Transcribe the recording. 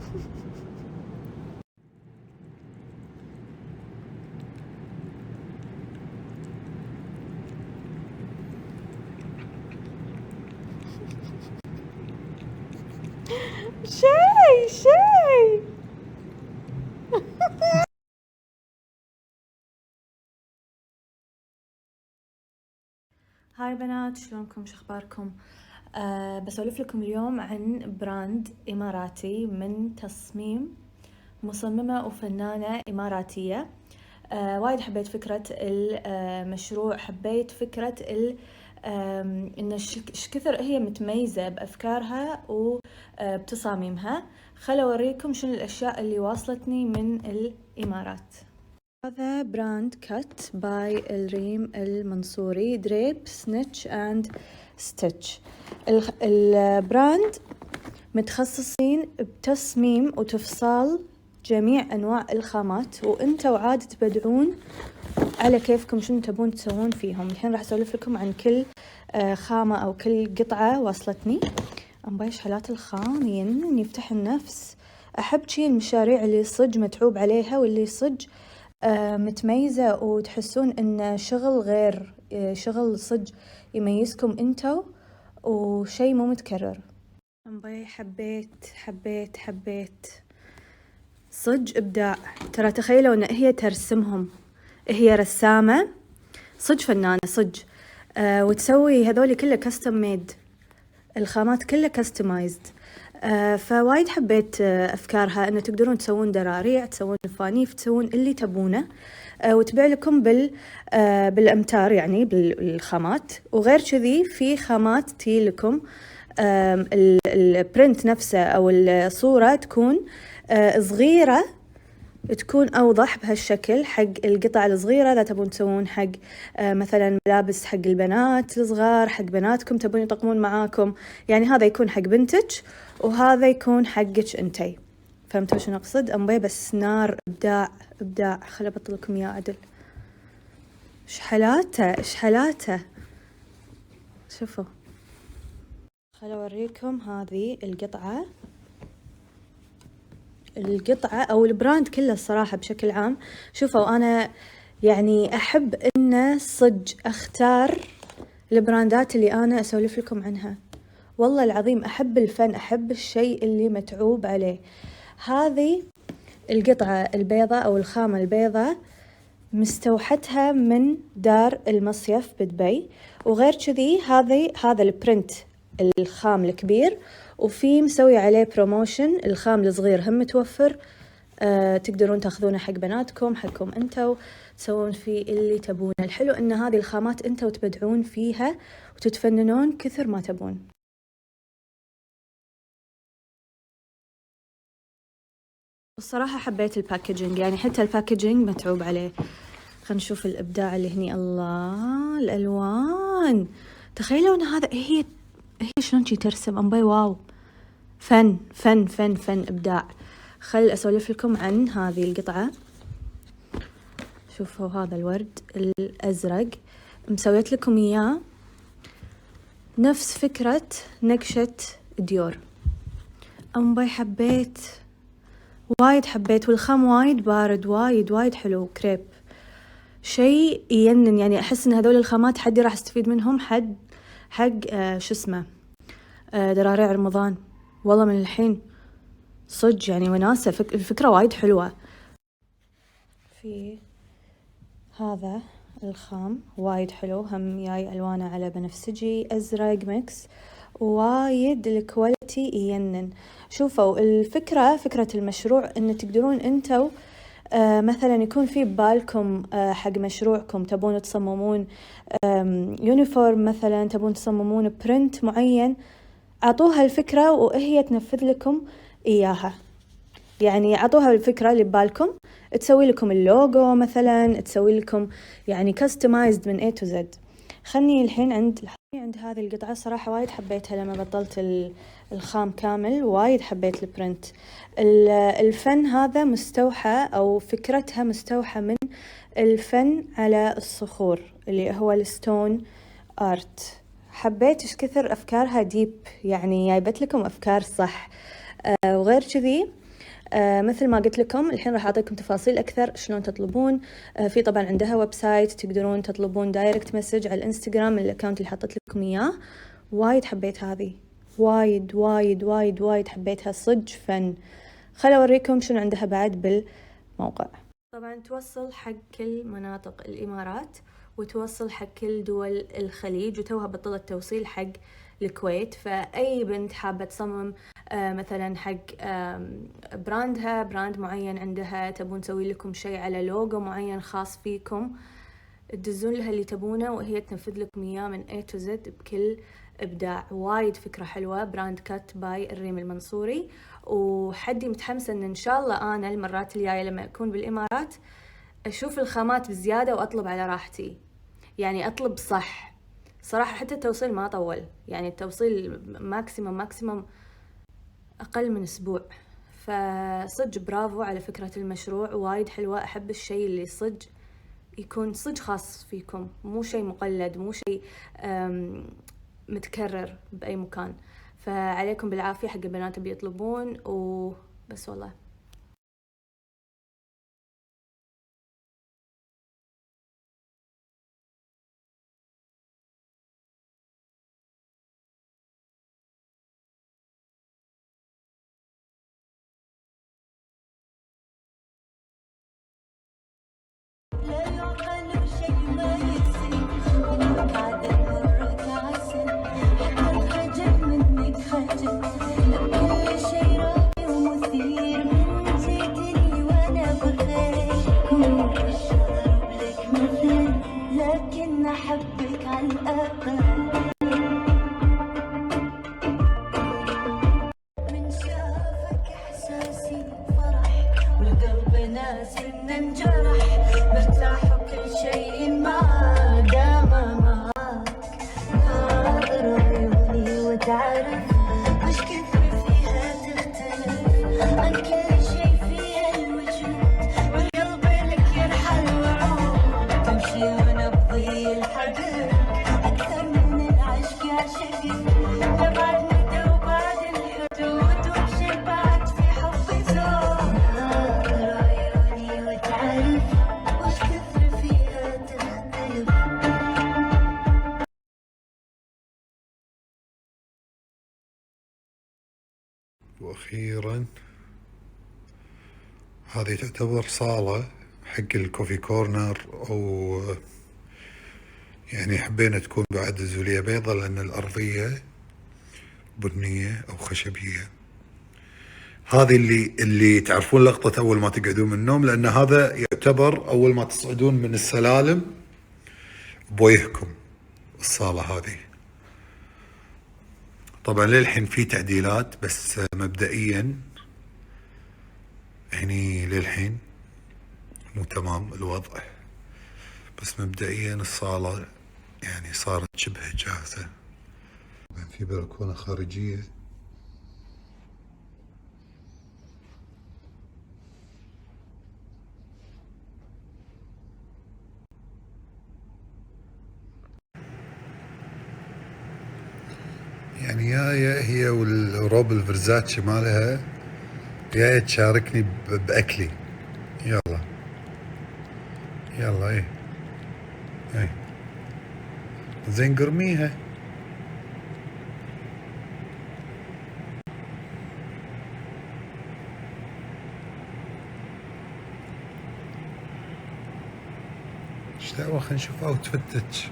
شي هاي بنات، شلونكم؟ شخباركم؟ بسولف لكم اليوم عن براند إماراتي من تصميم مصممة وفنانة إماراتية. وايد حبيت فكرة المشروع، حبيت فكرة إن إيش كثر هي متميزة بأفكارها وبتصاميمها. خل أوريكم شنو الأشياء اللي واصلتني من الإمارات. هذا براند كات باي الريم المنصوري، دريب سنيتش اند ستيتش. البراند متخصصين بتصميم وتفصال جميع انواع الخامات، وانتوا عاد تبدعون على كيفكم شنو تبون تسوون فيهم. الحين راح اسولف لكم عن كل خامة او كل قطعة واصلتني. بايش حالات الخام ينن يفتح النفس. احب شي المشاريع اللي صج متعوب عليها واللي صج متميزة وتحسون ان شغل غير شغل صج يميزكم انتو وشي مو متكرر. حبيت صج ابداع. ترى تخيلوا ان هي ترسمهم، هي رسامة صج، فنانة صج، وتسوي هذولي كله كاستم ميد، الخامات كلها كاستمايزد. فوايد حبيت أفكارها، أنه تقدرون تسوون دراريع، تسوون فوانيف، تسوون اللي تبونه، وتبيع لكم بالأمتار، يعني بالخامات. وغير كذي في خامات تي لكم البرنت نفسه أو الصورة تكون صغيرة، تكون أوضح بهالشكل حق القطع الصغيرة إذا تبون تسوون حق مثلا ملابس حق البنات الصغار، حق بناتكم تبون يطقمون معاكم. يعني هذا يكون حق بنتك وهذا يكون حقك انتي. فهمتوا شنو أقصد؟ أمبي بس نار، إبداع. خل أبطل لكم إياه عدل. إيش حالاته شوفوا. خل أوريكم هذه القطعة أو البراند كله الصراحة بشكل عام. شوفوا، أنا يعني أحب إنه صج أختار البراندات اللي أنا أسولف لكم عنها. والله العظيم أحب الفن، أحب الشيء اللي متعوب عليه. هذه القطعة البيضة أو الخامة البيضة مستوحتها من دار المصيف بدبي، وغير كذي هذا البرنت الخام الكبير، وفي مسوي عليه بروموشن الخام الصغير هم متوفر. تقدرون تاخذونه حق بناتكم، حقكم انتوا، تسوون فيه اللي تبونه. الحلو ان هذه الخامات انتوا تبدعون فيها وتتفننون كثر ما تبون. الصراحة حبيت الباكجينج، يعني حتى الباكجينج متعوب عليه. خلينا نشوف الإبداع اللي هني. الله، الألوان. تخيلوا ان هذا هي شلون شي ترسم. أمبي واو، فن إبداع. خل أسولف لكم عن هذه القطعة. شوفوا هذا الورد الأزرق، مسويت لكم إياه نفس فكرة نقشة ديور. أمبي وايد حبيت، والخام وايد بارد، وايد حلو. كريب شيء ينن، يعني أحس إن هذول الخامات حدي راح استفيد منهم حق شو اسمه دراريع رمضان. والله من الحين صج يعني وناسة. الفكرة وايد حلوة. في هذا الخام وايد حلو، هم جاي ألوانه على بنفسجي أزرق ميكس، وايد الكواليتي ينن. شوفوا فكرة المشروع إن تقدرون أنتوا مثلا يكون في ببالكم حق مشروعكم تبون تصممون يونيفورم، مثلا تبون تصممون برنت معين، عطوها الفكرة وهي تنفذ لكم إياها. يعني عطوها الفكرة اللي ببالكم، تسوي لكم اللوجو مثلا، تسوي لكم يعني كاستمايزد من A to Z. خلني الحين عند هذه القطعة. صراحة وايد حبيتها لما بطلت الخام كامل، وايد حبيت البرنت. الفن هذا مستوحى أو فكرتها مستوحى من الفن على الصخور اللي هو الستون آرت. حبيت إيش كثر أفكارها ديب، يعني جايبت لكم أفكار صح. وغير كذي مثل ما قلت لكم الحين راح أعطيكم تفاصيل أكثر شلون تطلبون. في طبعا عندها ويب سايت تقدرون تطلبون دايركت مسج على الانستغرام من الأكاونت اللي حطيت لكم إياه. وايد حبيت هذه، وايد وايد وايد وايد حبيتها، صدق فن. خليني أوريكم شنو عندها بعد بالموقع. طبعا توصل حق كل مناطق الإمارات وتوصل حق كل دول الخليج، وتوها بطلة توصيل حق الكويت. فأي بنت حابة تصمم مثلا حق براندها، براند معين عندها، تبون تسوي لكم شيء على لوجو معين خاص فيكم، تدزون لها اللي تبونه وهي تنفذ لكم إياه من A to Z بكل إبداع. وايد فكرة حلوة. براند كات باي الريم المنصوري. وحدي متحمسة إن شاء الله أنا المرات الجاية لما أكون بالإمارات أشوف الخامات بزيادة وأطلب على راحتي، يعني أطلب صح صراحة. حتى التوصيل ما طول، يعني التوصيل ماكسيمم أقل من أسبوع. فصدق برافو على فكرة المشروع، وايد حلوة. أحب الشيء اللي صدق يكون صدق خاص فيكم، مو شيء مقلد، مو شيء متكرر بأي مكان. فعليكم بالعافية حق البنات بيطلبون وبس والله. لكن أحبك على الأقل، من شافك إحساسي فرح والقلب ناس إنه انجرح، مرتاح وكل شيء ما دام معاك. ناظر عيوني وتعرف وش كثر فيها تختلف عن كل شيء فيها الوجود، والقلب لك يرحل وعود، تمشي ونبضي الحدث أكثر من العشق يعشقك، لبعد مدى وبعد الحدود وبشر بعد في حبي زود. ناظر عيوني وتعرف وش كثر فيها تختلف. وأخيرا هذه تعتبر صالة حق الكوفي كورنر، أو يعني حبينا تكون بعد زولية بيضة لأن الأرضية بنية أو خشبية. هذه اللي تعرفون لقطة أول ما تقعدون من النوم، لأن هذا يعتبر أول ما تصعدون من السلالم بوجهكم الصالة هذه. طبعا للحين في تعديلات، بس مبدئيا هني للحين مو تمام الوضع، بس مبدئيا الصالة يعني صارت شبه جاهزة. في بلكونة خارجية، يعني جاية هي والروب الفرزاتشي مالها جاية تشاركني بأكلي. يلا يلا ايه زين قرميها. ايش دعوة، خلينا نشوف اوتفتك.